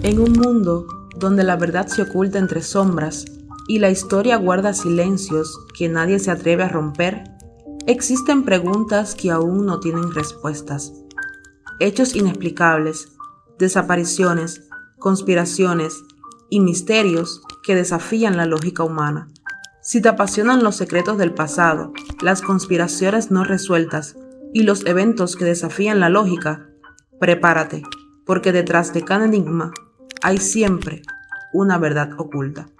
En un mundo donde la verdad se oculta entre sombras y la historia guarda silencios que nadie se atreve a romper, existen preguntas que aún no tienen respuestas. Hechos inexplicables, desapariciones, conspiraciones y misterios que desafían la lógica humana. Si te apasionan los secretos del pasado, las conspiraciones no resueltas y los eventos que desafían la lógica, prepárate, porque detrás de cada enigma hay siempre una verdad oculta.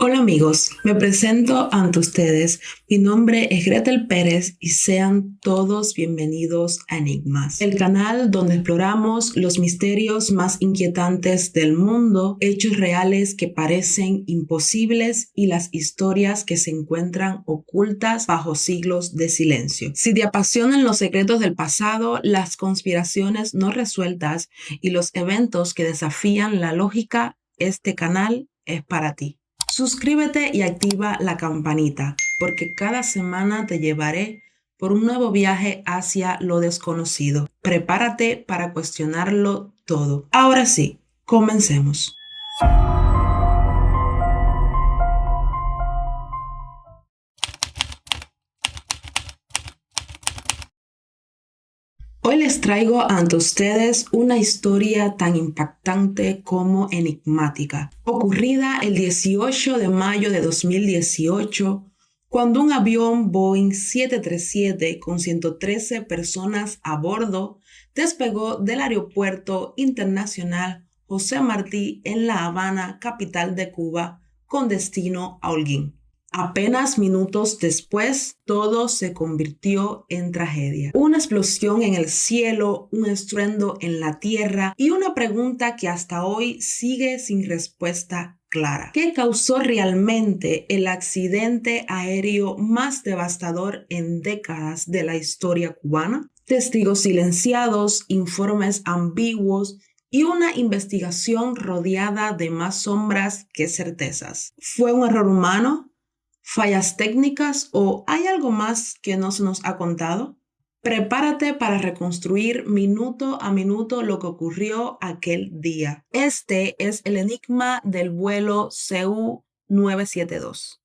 Hola amigos, me presento ante ustedes. Mi nombre es Gretel Pérez y sean todos bienvenidos a Enigmas, el canal donde exploramos los misterios más inquietantes del mundo, hechos reales que parecen imposibles y las historias que se encuentran ocultas bajo siglos de silencio. Si te apasionan los secretos del pasado, las conspiraciones no resueltas y los eventos que desafían la lógica, este canal es para ti. Suscríbete y activa la campanita, porque cada semana te llevaré por un nuevo viaje hacia lo desconocido. Prepárate para cuestionarlo todo. Ahora sí, comencemos. Hoy les traigo ante ustedes una historia tan impactante como enigmática, ocurrida el 18 de mayo de 2018, cuando un avión Boeing 737 con 113 personas a bordo despegó del Aeropuerto Internacional José Martí en La Habana, capital de Cuba, con destino a Holguín. Apenas minutos después, todo se convirtió en tragedia. Una explosión en el cielo, un estruendo en la tierra y una pregunta que hasta hoy sigue sin respuesta clara. ¿Qué causó realmente el accidente aéreo más devastador en décadas de la historia cubana? Testigos silenciados, informes ambiguos y una investigación rodeada de más sombras que certezas. ¿Fue un error humano? ¿Fallas técnicas o hay algo más que no se nos ha contado? Prepárate para reconstruir minuto a minuto lo que ocurrió aquel día. Este es el enigma del vuelo CU-972.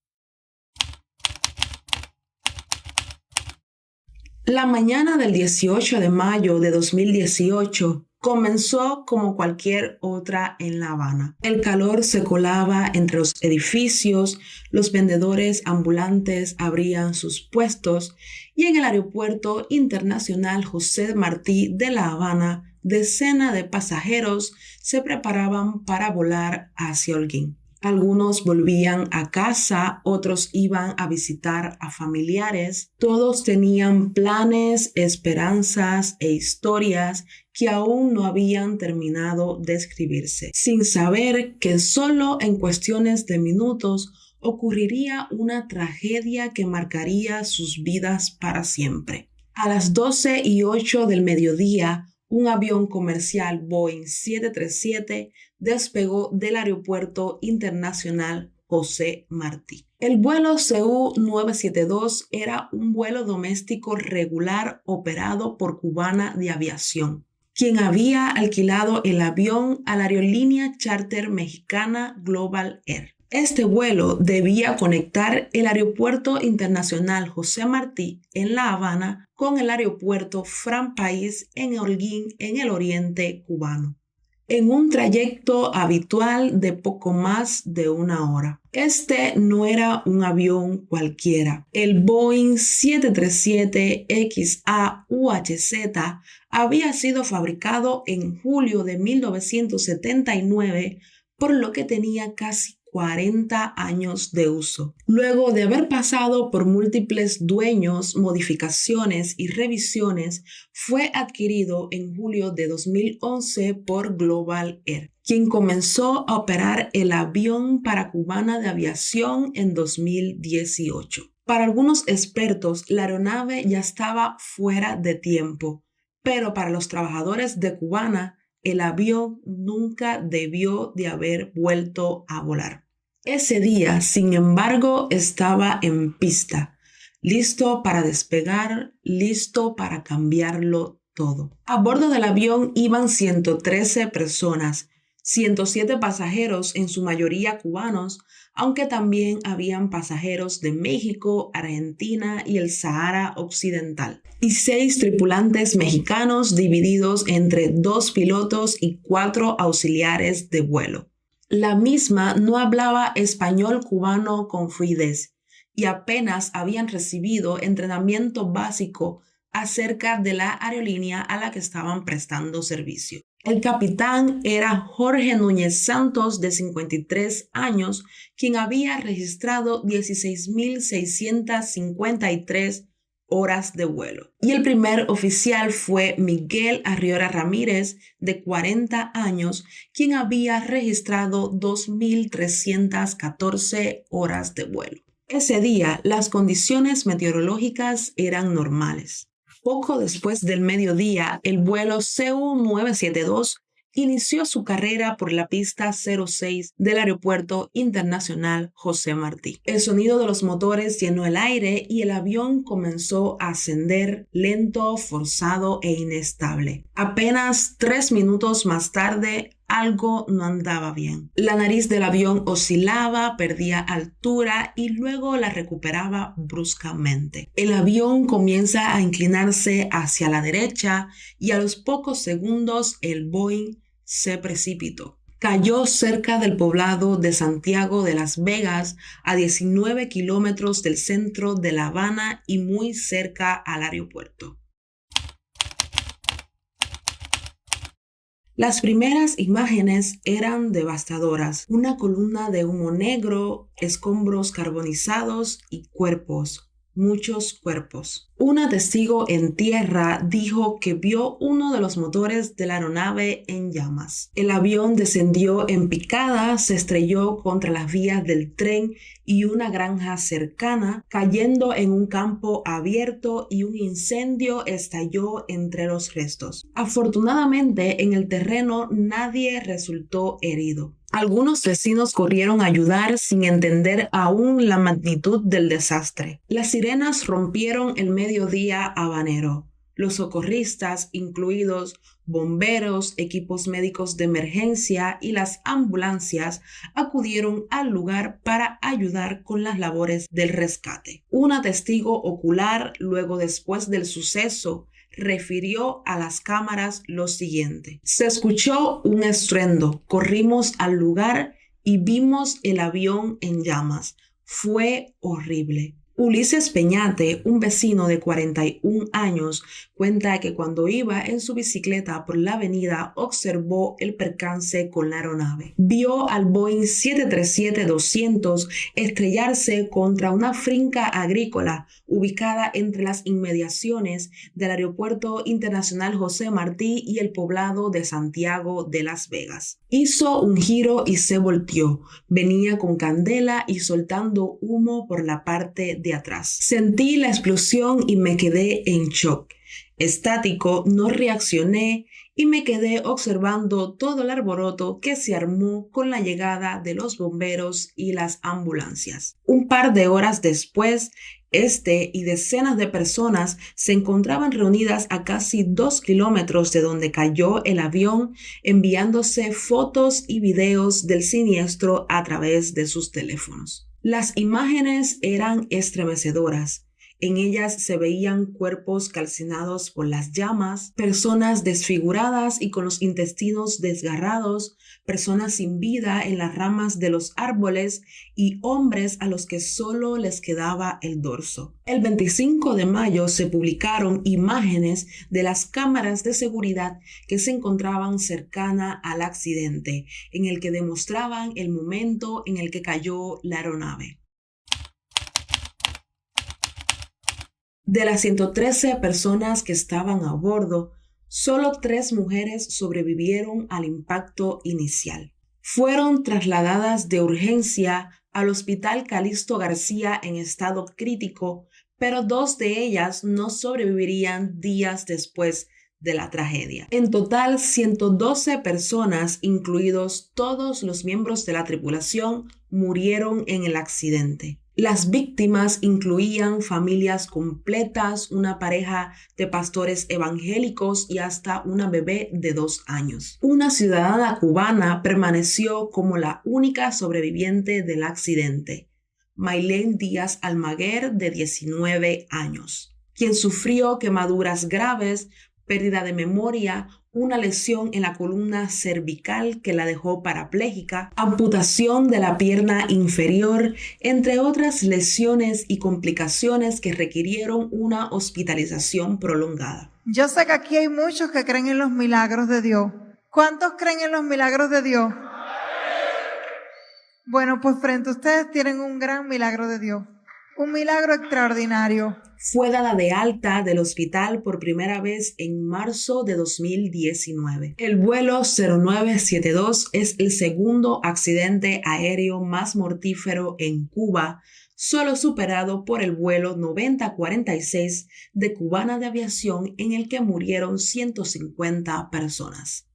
La mañana del 18 de mayo de 2018 comenzó como cualquier otra en La Habana. El calor se colaba entre los edificios, los vendedores ambulantes abrían sus puestos y en el Aeropuerto Internacional José Martí de La Habana, decenas de pasajeros se preparaban para volar hacia Holguín. Algunos volvían a casa, otros iban a visitar a familiares. Todos tenían planes, esperanzas e historias que aún no habían terminado de escribirse, sin saber que solo en cuestiones de minutos ocurriría una tragedia que marcaría sus vidas para siempre. A las 12:08 del mediodía, un avión comercial Boeing 737 despegó del Aeropuerto Internacional José Martí. El vuelo CU-972 era un vuelo doméstico regular operado por Cubana de Aviación, quien había alquilado el avión a la aerolínea charter mexicana Global Air. Este vuelo debía conectar el Aeropuerto Internacional José Martí en La Habana con el Aeropuerto Fran País en Holguín, en el oriente cubano, en un trayecto habitual de poco más de una hora. Este no era un avión cualquiera. El Boeing 737 XA-UHZ había sido fabricado en julio de 1979, por lo que tenía casi 40 años de uso. Luego de haber pasado por múltiples dueños, modificaciones y revisiones, fue adquirido en julio de 2011 por Global Air, quien comenzó a operar el avión para Cubana de Aviación en 2018. Para algunos expertos, la aeronave ya estaba fuera de tiempo, pero para los trabajadores de Cubana, el avión nunca debió de haber vuelto a volar. Ese día, sin embargo, estaba en pista, listo para despegar, listo para cambiarlo todo. A bordo del avión iban 113 personas, 107 pasajeros, en su mayoría cubanos, aunque también habían pasajeros de México, Argentina y el Sahara Occidental, y 6 tripulantes mexicanos divididos entre 2 pilotos y 4 auxiliares de vuelo. La misma no hablaba español cubano con fluidez y apenas habían recibido entrenamiento básico acerca de la aerolínea a la que estaban prestando servicio. El capitán era Jorge Núñez Santos, de 53 años, quien había registrado 16.653 horas de vuelo. Y el primer oficial fue Miguel Arriola Ramírez, de 40 años, quien había registrado 2.314 horas de vuelo. Ese día, las condiciones meteorológicas eran normales. Poco después del mediodía, el vuelo CU-972 inició su carrera por la pista 06 del Aeropuerto Internacional José Martí. El sonido de los motores llenó el aire y el avión comenzó a ascender lento, forzado e inestable. Apenas 3 minutos más tarde, algo no andaba bien. La nariz del avión oscilaba, perdía altura y luego la recuperaba bruscamente. El avión comienza a inclinarse hacia la derecha y a los pocos segundos el Boeing se precipitó. Cayó cerca del poblado de Santiago de Las Vegas, a 19 kilómetros del centro de La Habana y muy cerca al aeropuerto. Las primeras imágenes eran devastadoras. Una columna de humo negro, escombros carbonizados y cuerpos, muchos cuerpos. Una testigo en tierra dijo que vio uno de los motores de la aeronave en llamas. El avión descendió en picada, se estrelló contra las vías del tren y una granja cercana, cayendo en un campo abierto, y un incendio estalló entre los restos. Afortunadamente, en el terreno nadie resultó herido. Algunos vecinos corrieron a ayudar sin entender aún la magnitud del desastre. Las sirenas rompieron el mediodía habanero. Los socorristas, incluidos bomberos, equipos médicos de emergencia y las ambulancias, acudieron al lugar para ayudar con las labores del rescate. Una testigo ocular, después del suceso, refirió a las cámaras lo siguiente: se escuchó un estruendo, corrimos al lugar y vimos el avión en llamas. Fue horrible. Ulises Peñate, un vecino de 41 años, cuenta que cuando iba en su bicicleta por la avenida observó el percance con la aeronave. Vio al Boeing 737-200 estrellarse contra una finca agrícola ubicada entre las inmediaciones del Aeropuerto Internacional José Martí y el poblado de Santiago de Las Vegas. Hizo un giro y se volteó. Venía con candela y soltando humo por la parte de atrás. Sentí la explosión y me quedé en shock. Estático, no reaccioné y me quedé observando todo el alboroto que se armó con la llegada de los bomberos y las ambulancias. Un par de horas después, y decenas de personas se encontraban reunidas a casi 2 kilómetros de donde cayó el avión, enviándose fotos y videos del siniestro a través de sus teléfonos. Las imágenes eran estremecedoras. En ellas se veían cuerpos calcinados por las llamas, personas desfiguradas y con los intestinos desgarrados, personas sin vida en las ramas de los árboles y hombres a los que solo les quedaba el dorso. El 25 de mayo se publicaron imágenes de las cámaras de seguridad que se encontraban cercana al accidente, en el que demostraban el momento en el que cayó la aeronave. De las 113 personas que estaban a bordo, solo 3 mujeres sobrevivieron al impacto inicial. Fueron trasladadas de urgencia al Hospital Calixto García en estado crítico, pero 2 de ellas no sobrevivirían días después de la tragedia. En total, 112 personas, incluidos todos los miembros de la tripulación, murieron en el accidente. Las víctimas incluían familias completas, una pareja de pastores evangélicos y hasta una bebé de 2 años. Una ciudadana cubana permaneció como la única sobreviviente del accidente, Maylene Díaz Almaguer, de 19 años, quien sufrió quemaduras graves, pérdida de memoria, una lesión en la columna cervical que la dejó parapléjica, amputación de la pierna inferior, entre otras lesiones y complicaciones que requirieron una hospitalización prolongada. Yo sé que aquí hay muchos que creen en los milagros de Dios. ¿Cuántos creen en los milagros de Dios? Bueno, pues frente a ustedes tienen un gran milagro de Dios. Un milagro extraordinario. Fue dada de alta del hospital por primera vez en marzo de 2019. El vuelo 0972 es el segundo accidente aéreo más mortífero en Cuba, solo superado por el vuelo 9046 de Cubana de Aviación, en el que murieron 150 personas.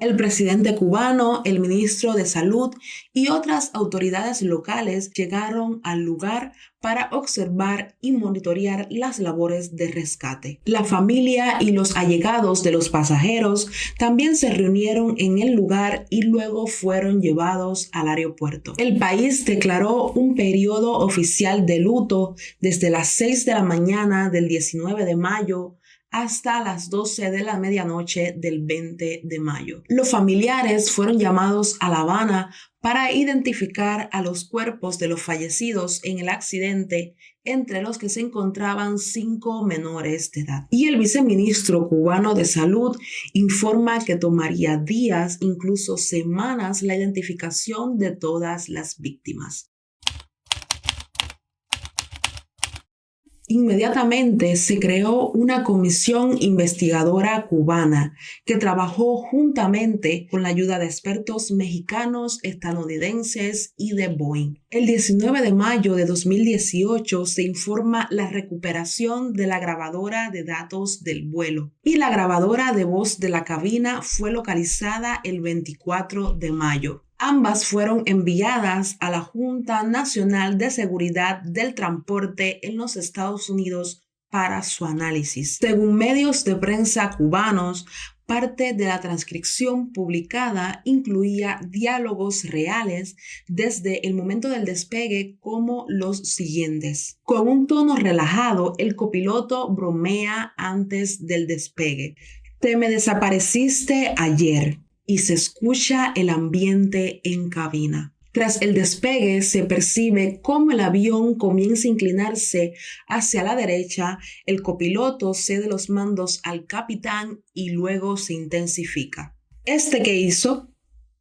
El presidente cubano, el ministro de Salud y otras autoridades locales llegaron al lugar para observar y monitorear las labores de rescate. La familia y los allegados de los pasajeros también se reunieron en el lugar y luego fueron llevados al aeropuerto. El país declaró un periodo oficial de luto desde las 6 de la mañana del 19 de mayo hasta las 12 de la medianoche del 20 de mayo. Los familiares fueron llamados a La Habana para identificar a los cuerpos de los fallecidos en el accidente, entre los que se encontraban 5 menores de edad. Y el viceministro cubano de Salud informa que tomaría días, incluso semanas, la identificación de todas las víctimas. Inmediatamente se creó una comisión investigadora cubana que trabajó juntamente con la ayuda de expertos mexicanos, estadounidenses y de Boeing. El 19 de mayo de 2018 se informa la recuperación de la grabadora de datos del vuelo y la grabadora de voz de la cabina fue localizada el 24 de mayo. Ambas fueron enviadas a la Junta Nacional de Seguridad del Transporte en los Estados Unidos para su análisis. Según medios de prensa cubanos, parte de la transcripción publicada incluía diálogos reales desde el momento del despegue, como los siguientes. Con un tono relajado, el copiloto bromea antes del despegue. «Te me desapareciste ayer». Y se escucha el ambiente en cabina. Tras el despegue se percibe cómo el avión comienza a inclinarse hacia la derecha, el copiloto cede los mandos al capitán y luego se intensifica. ¿Este qué hizo?,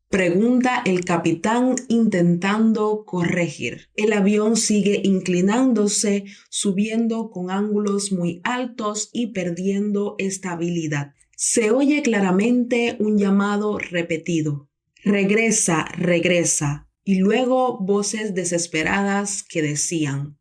pregunta el capitán intentando corregir. El avión sigue inclinándose, subiendo con ángulos muy altos y perdiendo estabilidad. Se oye claramente un llamado repetido: regresa, regresa, y luego voces desesperadas que decían: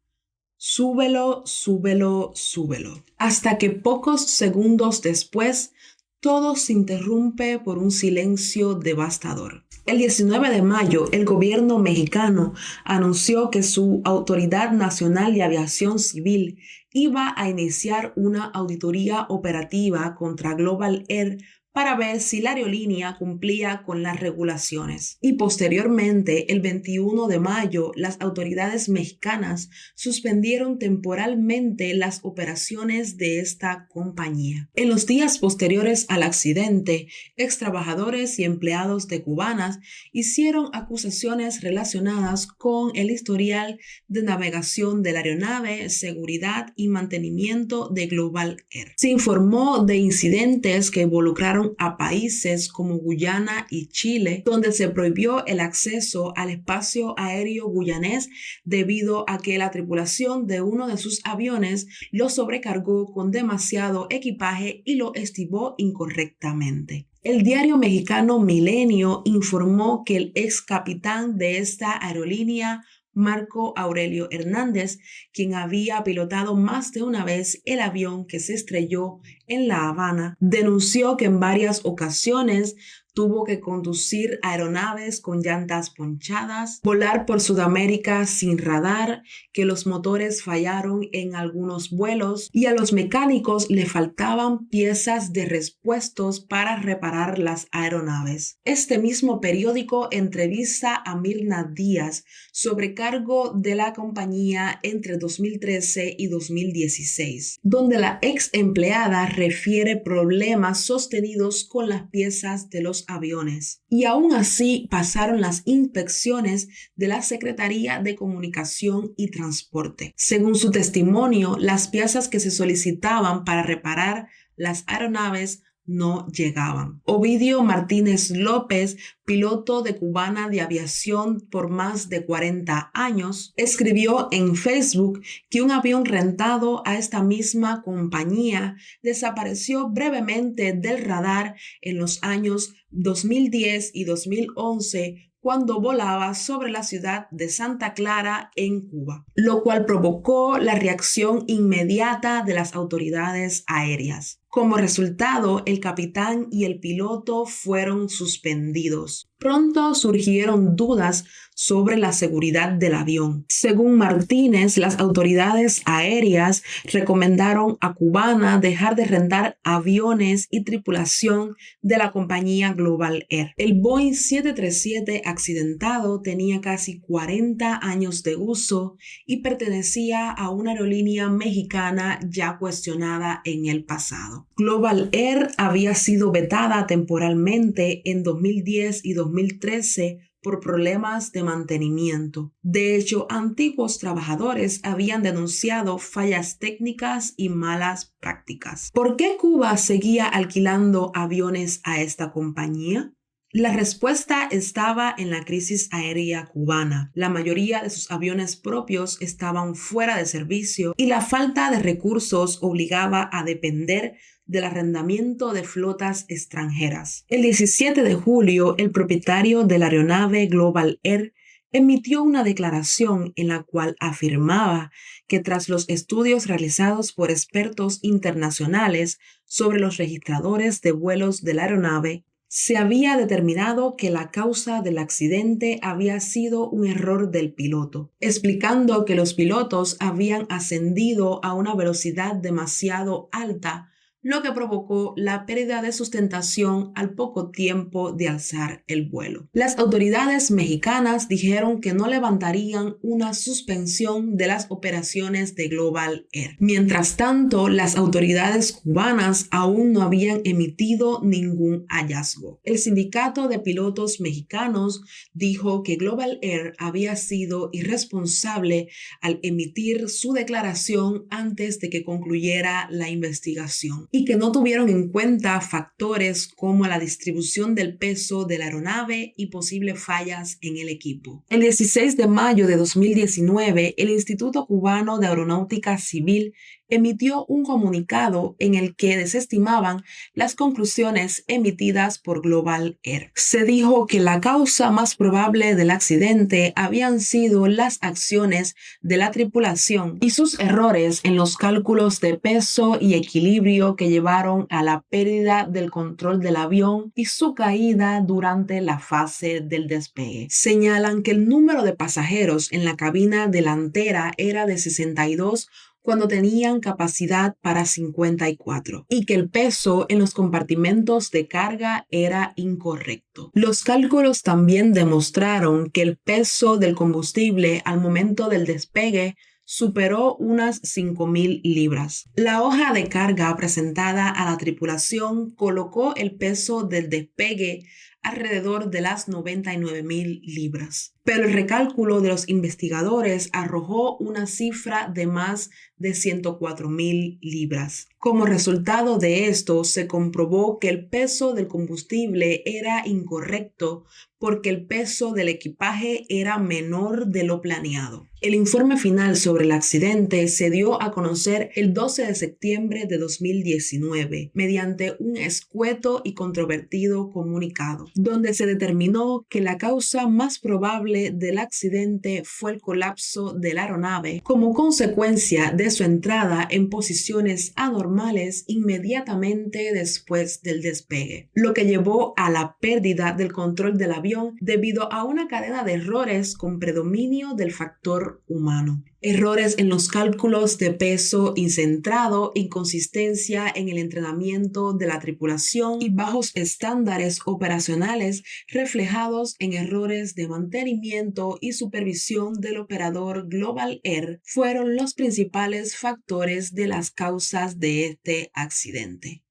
súbelo, súbelo, súbelo. Hasta que pocos segundos después, todo se interrumpe por un silencio devastador. El 19 de mayo, el gobierno mexicano anunció que su Autoridad Nacional de Aviación Civil iba a iniciar una auditoría operativa contra Global Air para ver si la aerolínea cumplía con las regulaciones. Y posteriormente, el 21 de mayo, las autoridades mexicanas suspendieron temporalmente las operaciones de esta compañía. En los días posteriores al accidente, ex trabajadores y empleados de Cubanas hicieron acusaciones relacionadas con el historial de navegación de la aeronave, seguridad y mantenimiento de Global Air. Se informó de incidentes que involucraron a países como Guyana y Chile, donde se prohibió el acceso al espacio aéreo guyanés debido a que la tripulación de uno de sus aviones lo sobrecargó con demasiado equipaje y lo estibó incorrectamente. El diario mexicano Milenio informó que el ex capitán de esta aerolínea, Marco Aurelio Hernández, quien había pilotado más de una vez el avión que se estrelló en La Habana, denunció que en varias ocasiones tuvo que conducir aeronaves con llantas ponchadas, volar por Sudamérica sin radar, que los motores fallaron en algunos vuelos y a los mecánicos le faltaban piezas de repuestos para reparar las aeronaves. Este mismo periódico entrevista a Mirna Díaz, sobrecargo de la compañía entre 2013 y 2016, donde la ex empleada refiere problemas sostenidos con las piezas de los aviones. Y aún así pasaron las inspecciones de la Secretaría de Comunicación y Transporte. Según su testimonio, las piezas que se solicitaban para reparar las aeronaves no llegaban. Ovidio Martínez López, piloto de Cubana de Aviación por más de 40 años, escribió en Facebook que un avión rentado a esta misma compañía desapareció brevemente del radar en los años 2010 y 2011 cuando volaba sobre la ciudad de Santa Clara en Cuba, lo cual provocó la reacción inmediata de las autoridades aéreas. Como resultado, el capitán y el piloto fueron suspendidos. Pronto surgieron dudas sobre la seguridad del avión. Según Martínez, las autoridades aéreas recomendaron a Cubana dejar de rentar aviones y tripulación de la compañía Global Air. El Boeing 737 accidentado tenía casi 40 años de uso y pertenecía a una aerolínea mexicana ya cuestionada en el pasado. Global Air había sido vetada temporalmente en 2010 y 2013 por problemas de mantenimiento. De hecho, antiguos trabajadores habían denunciado fallas técnicas y malas prácticas. ¿Por qué Cuba seguía alquilando aviones a esta compañía? La respuesta estaba en la crisis aérea cubana. La mayoría de sus aviones propios estaban fuera de servicio y la falta de recursos obligaba a depender del arrendamiento de flotas extranjeras. El 17 de julio, el propietario de la aeronave Global Air emitió una declaración en la cual afirmaba que tras los estudios realizados por expertos internacionales sobre los registradores de vuelos de la aeronave, se había determinado que la causa del accidente había sido un error del piloto, explicando que los pilotos habían ascendido a una velocidad demasiado alta, lo que provocó la pérdida de sustentación al poco tiempo de alzar el vuelo. Las autoridades mexicanas dijeron que no levantarían una suspensión de las operaciones de Global Air. Mientras tanto, las autoridades cubanas aún no habían emitido ningún hallazgo. El sindicato de pilotos mexicanos dijo que Global Air había sido irresponsable al emitir su declaración antes de que concluyera la investigación, y que no tuvieron en cuenta factores como la distribución del peso de la aeronave y posibles fallas en el equipo. El 16 de mayo de 2019, el Instituto Cubano de Aeronáutica Civil emitió un comunicado en el que desestimaban las conclusiones emitidas por Global Air. Se dijo que la causa más probable del accidente habían sido las acciones de la tripulación y sus errores en los cálculos de peso y equilibrio que llevaron a la pérdida del control del avión y su caída durante la fase del despegue. Señalan que el número de pasajeros en la cabina delantera era de 62 cuando tenían capacidad para 54 y que el peso en los compartimentos de carga era incorrecto. Los cálculos también demostraron que el peso del combustible al momento del despegue superó unas 5,000 libras. La hoja de carga presentada a la tripulación colocó el peso del despegue alrededor de las 99,000 libras. Pero el recálculo de los investigadores arrojó una cifra de más de 104,000 libras. Como resultado de esto, se comprobó que el peso del combustible era incorrecto porque el peso del equipaje era menor de lo planeado. El informe final sobre el accidente se dio a conocer el 12 de septiembre de 2019 mediante un escueto y controvertido comunicado, donde se determinó que la causa más probable culpable del accidente fue el colapso de la aeronave como consecuencia de su entrada en posiciones anormales inmediatamente después del despegue, lo que llevó a la pérdida del control del avión debido a una cadena de errores con predominio del factor humano. Errores en los cálculos de peso incentrado, inconsistencia en el entrenamiento de la tripulación y bajos estándares operacionales reflejados en errores de mantenimiento y supervisión del operador Global Air fueron los principales factores de las causas de este accidente.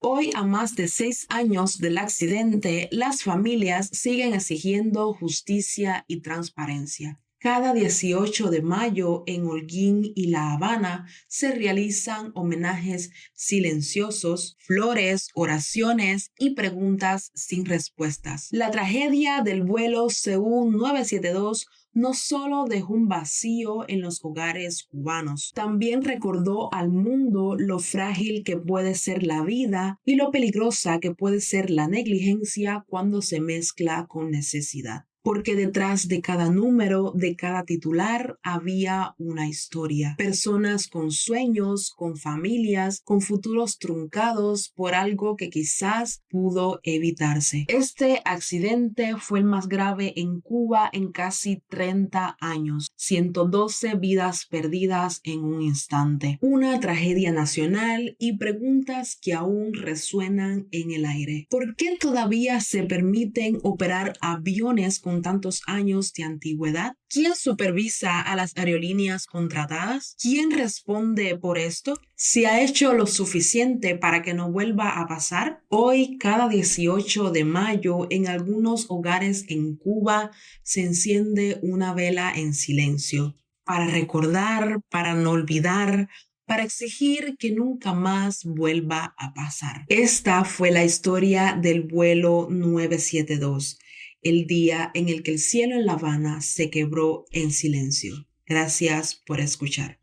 Hoy, a más de 6 años del accidente, las familias siguen exigiendo justicia y transparencia. Cada 18 de mayo en Holguín y La Habana se realizan homenajes silenciosos, flores, oraciones y preguntas sin respuestas. La tragedia del vuelo Seúl 972 no solo dejó un vacío en los hogares cubanos, también recordó al mundo lo frágil que puede ser la vida y lo peligrosa que puede ser la negligencia cuando se mezcla con necesidad. Porque detrás de cada número, de cada titular, había una historia. Personas con sueños, con familias, con futuros truncados por algo que quizás pudo evitarse. Este accidente fue el más grave en Cuba en casi 30 años. 112 vidas perdidas en un instante. Una tragedia nacional y preguntas que aún resuenan en el aire. ¿Por qué todavía se permiten operar aviones con tantos años de antigüedad? ¿Quién supervisa a las aerolíneas contratadas? ¿Quién responde por esto? ¿Se ha hecho lo suficiente para que no vuelva a pasar? Hoy, cada 18 de mayo, en algunos hogares en Cuba, se enciende una vela en silencio para recordar, para no olvidar, para exigir que nunca más vuelva a pasar. Esta fue la historia del vuelo 972. El día en el que el cielo en La Habana se quebró en silencio. Gracias por escuchar.